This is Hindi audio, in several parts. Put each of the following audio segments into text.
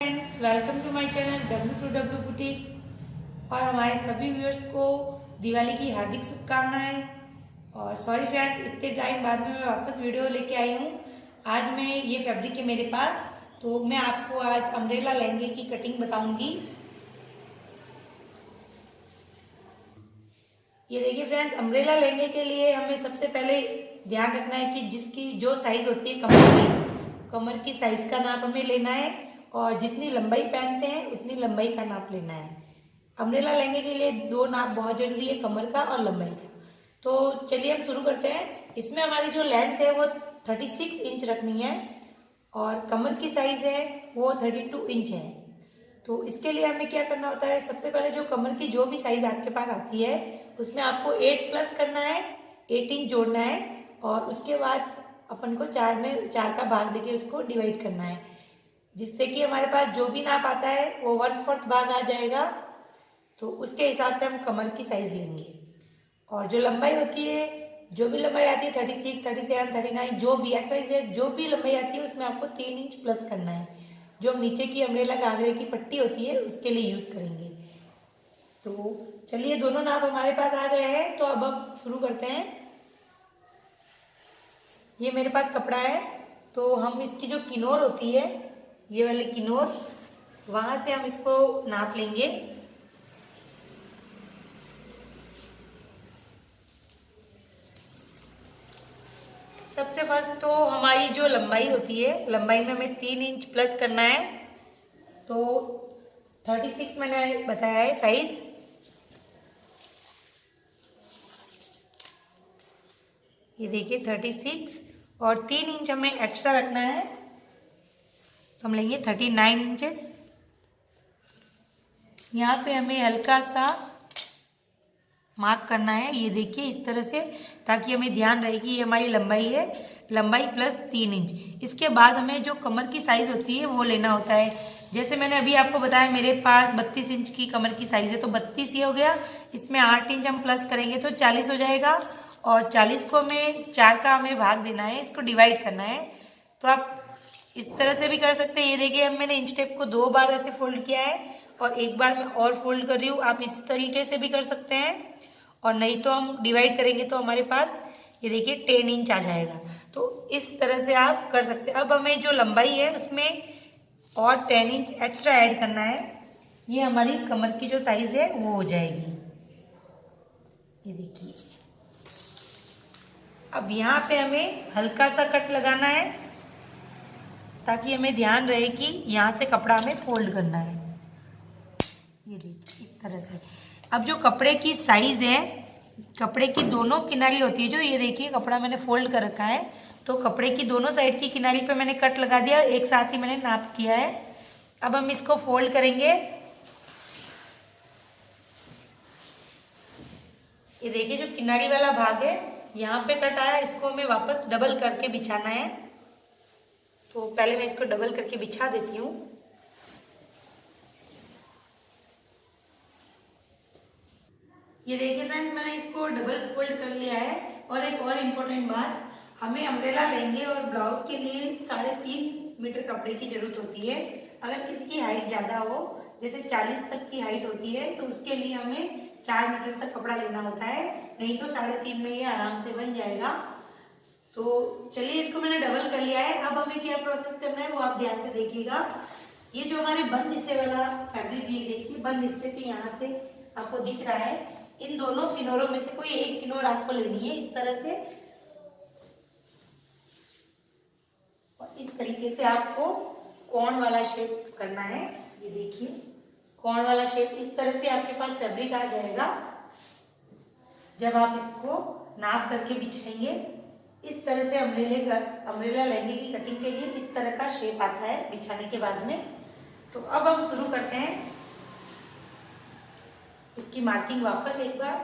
Friends, welcome to my channel W2W boutique. और हमारे सभी व्यूअर्स को दिवाली की हार्दिक शुभकामनाएं। और सॉरी फ्रेंड्स, इतने टाइम बाद में मैं वापस वीडियो लेके आई हूँ। आज मैं ये फैब्रिक है मेरे पास, तो मैं आपको आज अम्ब्रेला लहंगे की कटिंग बताऊंगी। ये देखिए फ्रेंड्स, अम्ब्रेला लहंगे के लिए हमें सबसे पहले ध्यान रखना है कि जिसकी जो साइज होती है कमर की साइज का नाप हमें लेना है। और जितनी लंबाई पहनते हैं उतनी लंबाई का नाप लेना है। अम्ब्रेला लहंगे के लिए दो नाप बहुत जरूरी है, कमर का और लंबाई का। तो चलिए हम शुरू करते हैं। इसमें हमारी जो लेंथ है वो 36 इंच रखनी है और कमर की साइज है वो 32 इंच है। तो इसके लिए हमें क्या करना होता है, सबसे पहले जो कमर की जो भी साइज आपके पास आती है उसमें आपको 8 प्लस करना है, 8 इंच जोड़ना है। और उसके बाद अपन को 4 का भाग देके उसको डिवाइड करना है, जिससे कि हमारे पास जो भी नाप आता है वो 1/4 भाग आ जाएगा। तो उसके हिसाब से हम कमर की साइज लेंगे। और जो लंबाई होती है, जो भी लंबाई आती है 36, 37, 39, जो भी XYZ जो भी लंबाई आती है उसमें आपको 3 इंच प्लस करना है, जो हम नीचे की अम्ब्रेला घाघरे की पट्टी होती है उसके लिए यूज करेंगे। तो चलिए, दोनों नाप हमारे पास आ गए हैं, तो अब हम शुरू करते हैं। ये मेरे पास कपड़ा है, तो हम इसकी जो किनोर होती है, ये वाली किनोर, वहां से हम इसको नाप लेंगे। सबसे फर्स्ट तो हमारी जो लंबाई होती है, लंबाई में हमें 3 इंच प्लस करना है। तो 36 मैंने बताया है साइज। ये देखिए 36, और 3 इंच हमें एक्स्ट्रा रखना है, तो हम लेंगे 39 इंचेस। यहाँ पे हमें हल्का सा मार्क करना है, ये देखिए इस तरह से, ताकि हमें ध्यान रहे कि ये हमारी लंबाई है, लंबाई प्लस 3 इंच। इसके बाद हमें जो कमर की साइज होती है वो लेना होता है। जैसे मैंने अभी आपको बताया मेरे पास 32 इंच की कमर की साइज है, तो 32 ये हो गया। इसमें 8 इंच हम प्लस करेंगे तो 40 हो जाएगा। और 40 को हमें 4 का हमें भाग देना है, इसको डिवाइड करना है। तो आप इस तरह से भी कर सकते हैं। ये देखिए मैंने इंच टेप को 2 बार ऐसे फोल्ड किया है और एक बार मैं और फोल्ड कर रही हूँ। आप इस तरीके से भी कर सकते हैं, और नहीं तो हम डिवाइड करेंगे तो हमारे पास ये देखिए 10 इंच आ जाएगा। तो इस तरह से आप कर सकते हैं। अब हमें जो लंबाई है उसमें और 10 इंच एक्स्ट्रा ऐड करना है। ये हमारी कमर की जो साइज है वो हो जाएगी। ये देखिए, अब यहाँ पे हमें हल्का सा कट लगाना है, ताकि हमें ध्यान रहे कि यहाँ से कपड़ा हमें फोल्ड करना है। ये देखिए इस तरह से। अब जो कपड़े की साइज है, कपड़े की दोनों किनारी होती है, जो ये देखिए कपड़ा मैंने फोल्ड कर रखा है, तो कपड़े की दोनों साइड की किनारी पे मैंने कट लगा दिया, एक साथ ही मैंने नाप किया है। अब हम इसको फोल्ड करेंगे। ये देखिए जो किनारी वाला भाग है यहाँ पे कट आया, इसको हमें वापस डबल करके बिछाना है। तो पहले मैं इसको डबल करके बिछा देती हूँ। ये देखिए फ्रेंड्स, मैंने इसको डबल फोल्ड कर लिया है। और एक और इम्पोर्टेंट बात, हमें अम्ब्रेला लहंगे और ब्लाउज के लिए 3.5 मीटर कपड़े की जरूरत होती है। अगर किसी की हाइट ज्यादा हो, जैसे 40 तक की हाइट होती है, तो उसके लिए हमें 4 मीटर तक कपड़ा लेना होता है, नहीं तो 3.5 में ये आराम से बन जाएगा। तो चलिए, इसको मैंने डबल कर लिया है। अब हमें क्या प्रोसेस करना है वो आप ध्यान से देखिएगा। ये जो हमारे बंद हिस्से वाला फैब्रिक, ये देखिए बंद हिस्से के यहाँ से आपको दिख रहा है, इन दोनों किनारों में से कोई एक किनार आपको लेनी है इस तरह से। और इस तरीके से आपको कोण वाला शेप करना है। ये देखिए कोण वाला शेप, इस तरह से आपके पास फैब्रिक आ जाएगा। जब आप इसको नाप करके बिछाएंगे, इस तरह से अम्ब्रेला लहंगे की कटिंग के लिए इस तरह का शेप आता है बिछाने के बाद में। तो अब हम शुरू करते हैं इसकी मार्किंग वापस एक बार।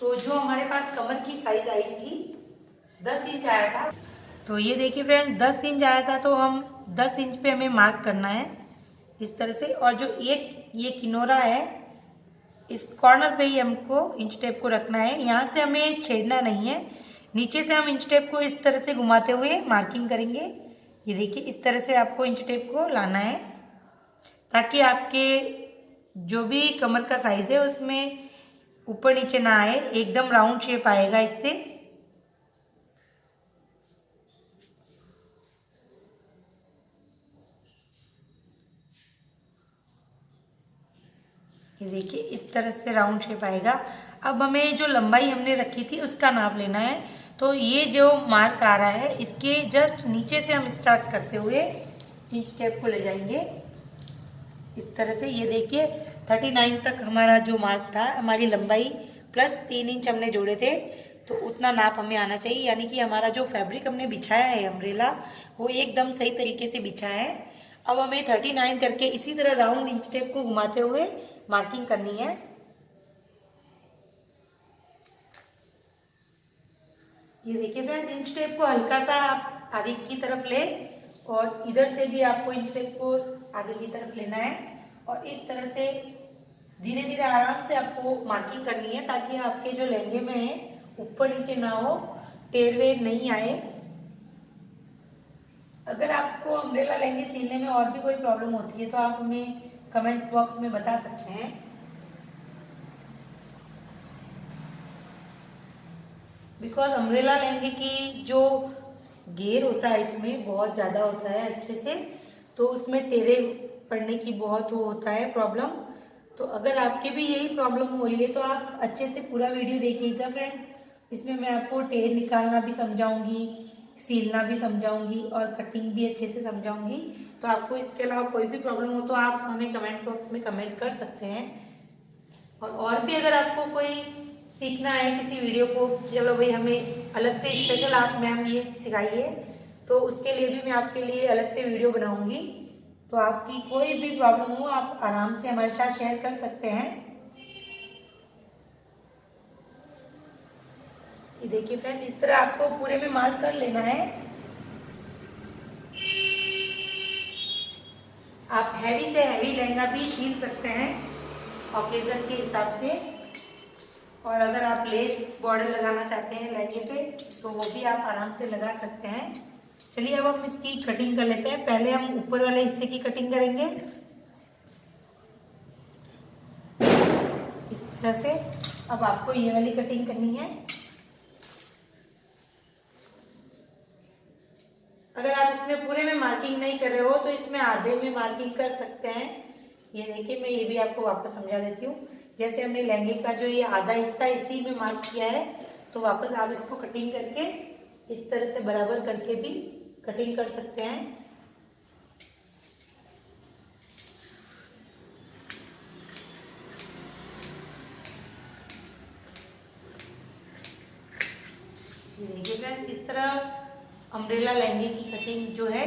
तो जो हमारे पास कमर की साइज आई थी 10 इंच आया था, तो ये देखिए फ्रेंड्स 10 इंच आया था, तो हम 10 इंच पे हमें मार्क करना है इस तरह से। और जो एक ये किनोरा है, इस कॉर्नर पे ही हमको इंच टेप को रखना है, यहाँ से हमें छेड़ना नहीं है। नीचे से हम इंच टेप को इस तरह से घुमाते हुए मार्किंग करेंगे। ये देखिए इस तरह से आपको इंच टेप को लाना है। ताकि आपके जो भी कमर का साइज है उसमें ऊपर नीचे ना आए, एकदम राउंड शेप आएगा इससे। ये देखिए इस तरह से राउंड शेप आएगा। अब हमें जो लंबाई हमने रखी थी उसका नाप लेना है। तो ये जो मार्क आ रहा है इसके जस्ट नीचे से हम स्टार्ट करते हुए इंच टेप को ले जाएंगे इस तरह से। ये देखिए 39 तक हमारा जो मार्क था, हमारी लंबाई प्लस 3 इंच हमने जोड़े थे, तो उतना नाप हमें आना चाहिए। यानी कि हमारा जो फैब्रिक हमने बिछाया है अम्ब्रेला वो एकदम सही तरीके से बिछा है। अब हमें 39 करके इसी तरह राउंड इंच टेप को घुमाते हुए मार्किंग करनी है। ये देखिए फ्रेंड्स, इंच टेप को हल्का सा आप आगे की तरफ ले और इधर से भी आपको इंच टेप को आगे की तरफ लेना है और इस तरह से धीरे धीरे आराम से आपको मार्किंग करनी है ताकि आपके जो लहंगे में है ऊपर नीचे ना हो, टेढ़ वेढ़ नहीं आए। अगर आपको अम्ब्रेला लहंगे सीने में और भी कोई प्रॉब्लम होती है तो आप हमें कमेंट्स बॉक्स में बता सकते हैं। बिकॉज अम्ब्रेला लहंगे की जो घेर होता है इसमें बहुत ज़्यादा होता है अच्छे से, तो उसमें टेढ़े पड़ने की बहुत वो होता है प्रॉब्लम। तो अगर आपके भी यही प्रॉब्लम हो रही है तो आप अच्छे से पूरा वीडियो देखिएगा फ्रेंड्स। इसमें मैं आपको टेढ़ निकालना भी समझाऊंगी, सीलना भी समझाऊंगी और कटिंग भी अच्छे से समझाऊंगी। तो आपको इसके अलावा कोई भी प्रॉब्लम हो तो आप हमें कमेंट बॉक्स में कमेंट कर सकते हैं। और भी अगर आपको कोई सीखना है किसी वीडियो को, चलो भाई हमें अलग से स्पेशल आप मैम ये सिखाइए, तो उसके लिए भी मैं आपके लिए अलग से वीडियो बनाऊंगी। तो आपकी कोई भी प्रॉब्लम हो आप आराम से हमारे साथ शेयर कर सकते हैं। ये देखिए फ्रेंड, इस तरह आपको पूरे में मार्क कर लेना है। आप हैवी से हैवी लहंगा भी सील सकते हैं ओकेजन के हिसाब से। और अगर आप लेस बॉर्डर लगाना चाहते हैं लहंगे पे तो वो भी आप आराम से लगा सकते हैं। चलिए अब हम इसकी कटिंग कर लेते हैं। पहले हम ऊपर वाले हिस्से की कटिंग करेंगे इस तरह से। अब आपको ये वाली कटिंग करनी है। अगर आप इसमें पूरे में मार्किंग नहीं कर रहे हो तो इसमें आधे में मार्किंग कर सकते हैं। ये देखिए मैं ये भी आपको वापस समझा देती हूँ। जैसे हमने लहंगे का जो ये आधा हिस्सा इसी में मार्क किया है, तो वापस आप इसको कटिंग करके इस तरह से बराबर करके भी कटिंग कर सकते हैं। ये देखिए फ्रेंड, इस तरह अम्ब्रेला लहंगे की कटिंग जो है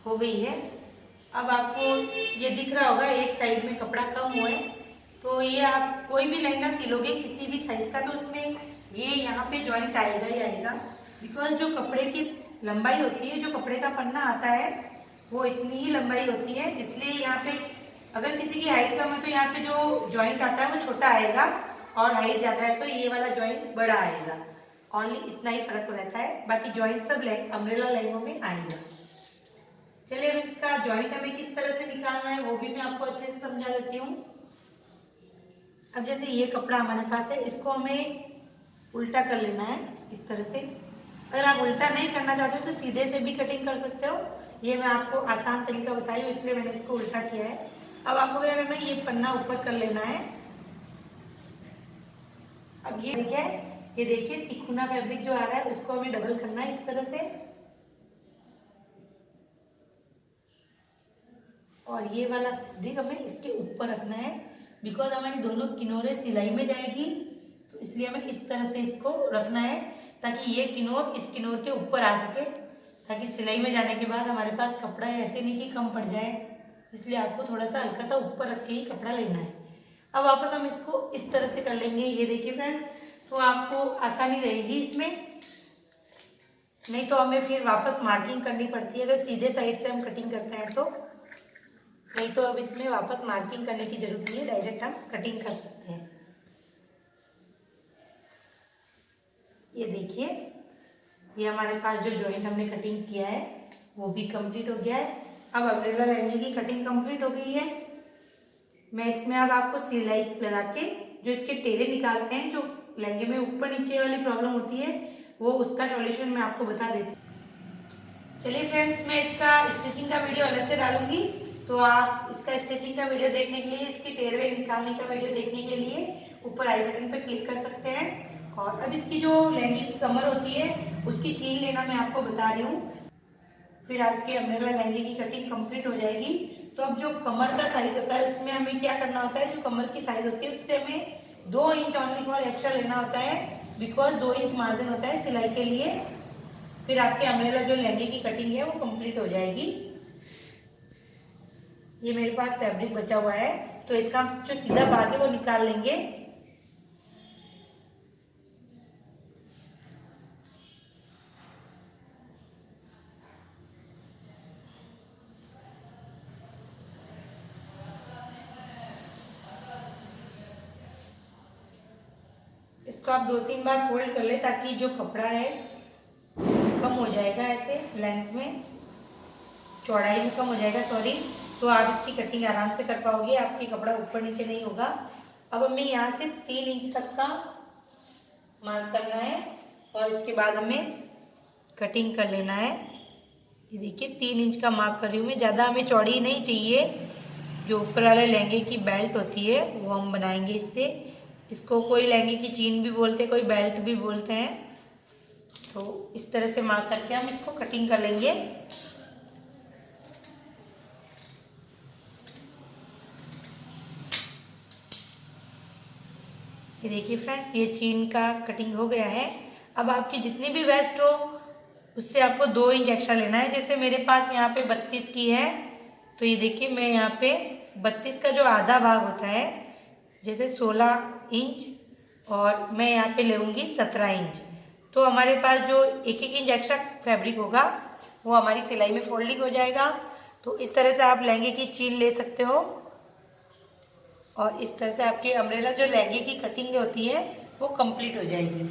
हो गई है। अब आपको ये दिख रहा होगा एक साइड में कपड़ा कम हुआ है, तो ये आप कोई भी लहंगा सिलोगे किसी भी साइज का तो उसमें ये यहाँ पे जॉइंट आएगा ही आएगा। बिकॉज जो कपड़े की लंबाई होती है, जो कपड़े का पन्ना आता है वो इतनी ही लंबाई होती है, इसलिए यहाँ पे अगर किसी की हाइट कम है तो यहाँ पे जो जॉइंट आता है वो छोटा आएगा और हाइट ज़्यादा है तो ये वाला जॉइंट बड़ा आएगा। ओनली इतना ही फर्क रहता है, बाकी जॉइंट सब अम्ब्रेला लहंगों में आएगा। चलिए अब इसका जॉइंट हमें किस तरह से निकालना है वो भी मैं आपको अच्छे से समझा देती हूँ। अब जैसे ये कपड़ा हमारे पास है, इसको हमें उल्टा कर लेना है इस तरह से। अगर आप उल्टा नहीं करना चाहते हो तो सीधे से भी कटिंग कर सकते हो। ये मैं आपको आसान तरीका बताई हूँ इसलिए मैंने इसको उल्टा किया है। अब आपको क्या करना है, ये पन्ना ऊपर कर लेना है। अब ये देखिए, ये देखिए तिकोना फैब्रिक जो आ रहा है उसको हमें डबल करना है इस तरह से। और ये वाला फैब्रिक हमें इसके ऊपर रखना है। बिकॉज हमारी दोनों किनारे सिलाई में जाएगी तो इसलिए हमें इस तरह से इसको रखना है ताकि ये किनार इस किनार के ऊपर आ सके, ताकि सिलाई में जाने के बाद हमारे पास कपड़ा ऐसे नहीं कि कम पड़ जाए। इसलिए आपको थोड़ा सा हल्का सा ऊपर रख के ही कपड़ा लेना है। अब वापस हम इसको इस तरह से कर लेंगे। ये देखिए फ्रेंड्स, तो आपको आसानी रहेगी इसमें, नहीं तो हमें फिर वापस मार्किंग करनी पड़ती है अगर सीधे साइड से हम कटिंग करते हैं तो। नहीं तो अब इसमें वापस मार्किंग करने की जरूरत नहीं है, डायरेक्ट हम कटिंग कर सकते हैं। ये देखिए, ये हमारे पास जो जॉइंट हमने कटिंग किया है वो भी कंप्लीट हो गया है। अब अम्ब्रेला लहंगे की कटिंग कंप्लीट हो गई है। मैं इसमें अब आपको सिलाई लगा के जो इसके टेढ़े निकालते हैं, जो लहंगे में ऊपर नीचे वाली प्रॉब्लम होती है, वो उसका सॉल्यूशन मैं आपको बता देती हूँ। चलिए फ्रेंड्स, मैं इसका स्टिचिंग का वीडियो अलग से डालूंगी, तो आप इसका स्टिचिंग का वीडियो देखने के लिए, इसकी टेढ़े निकालने का वीडियो देखने के लिए ऊपर आई बटन पर क्लिक कर सकते हैं। और अब इसकी जो लहंगे की कमर होती है उसकी चीन लेना मैं आपको बता रही हूँ, फिर आपके अम्ब्रेला लहंगे की कटिंग कंप्लीट हो जाएगी। तो अब जो कमर का साइज होता है उसमें हमें क्या करना होता है, जो कमर की साइज होती है उससे हमें 2 इंच ओनली फॉर एक्स्ट्रा लेना होता है, बिकॉज 2 इंच मार्जिन होता है सिलाई के लिए। फिर आपके अम्ब्रेला जो लहंगे की कटिंग है वो कंप्लीट हो जाएगी। ये मेरे पास फैब्रिक बचा हुआ है, तो इसका हम जो सीधा भाग है वो निकाल लेंगे। इसको आप 2-3 बार फोल्ड कर ले, ताकि जो कपड़ा है कम हो जाएगा, ऐसे लेंथ में, चौड़ाई में कम हो जाएगा, सॉरी। तो आप इसकी कटिंग आराम से कर पाओगे, आपकी कपड़ा ऊपर नीचे नहीं होगा। अब हमें यहाँ से 3 इंच तक का मार्क करना है और इसके बाद हमें कटिंग कर लेना है। ये देखिए 3 इंच का मार्क कर रही हूँ मैं, ज़्यादा हमें चौड़ी नहीं चाहिए। जो ऊपर वाले लहंगे की बेल्ट होती है वो हम बनाएंगे इससे। इसको कोई लहंगे की चीन भी बोलते हैं, कोई बेल्ट भी बोलते हैं। तो इस तरह से मार्क करके हम इसको कटिंग कर लेंगे। ये देखिए फ्रेंड्स, ये चीन का कटिंग हो गया है। अब आपकी जितनी भी वेस्ट हो उससे आपको 2 इंच एक्स्ट्रा लेना है। जैसे मेरे पास यहाँ पे 32 की है, तो ये देखिए मैं यहाँ पे 32 का जो आधा भाग होता है, जैसे 16 इंच, और मैं यहाँ पे लेऊँगी 17 इंच। तो हमारे पास जो 1-1 इंच एक्स्ट्रा फैब्रिक होगा वो हमारी सिलाई में फोल्डिंग हो जाएगा। तो इस तरह से आप लहंगे की चीन ले सकते हो और इस तरह से आपकी अम्ब्रेला जो लहंगे की कटिंग होती है वो कंप्लीट हो जाएगी।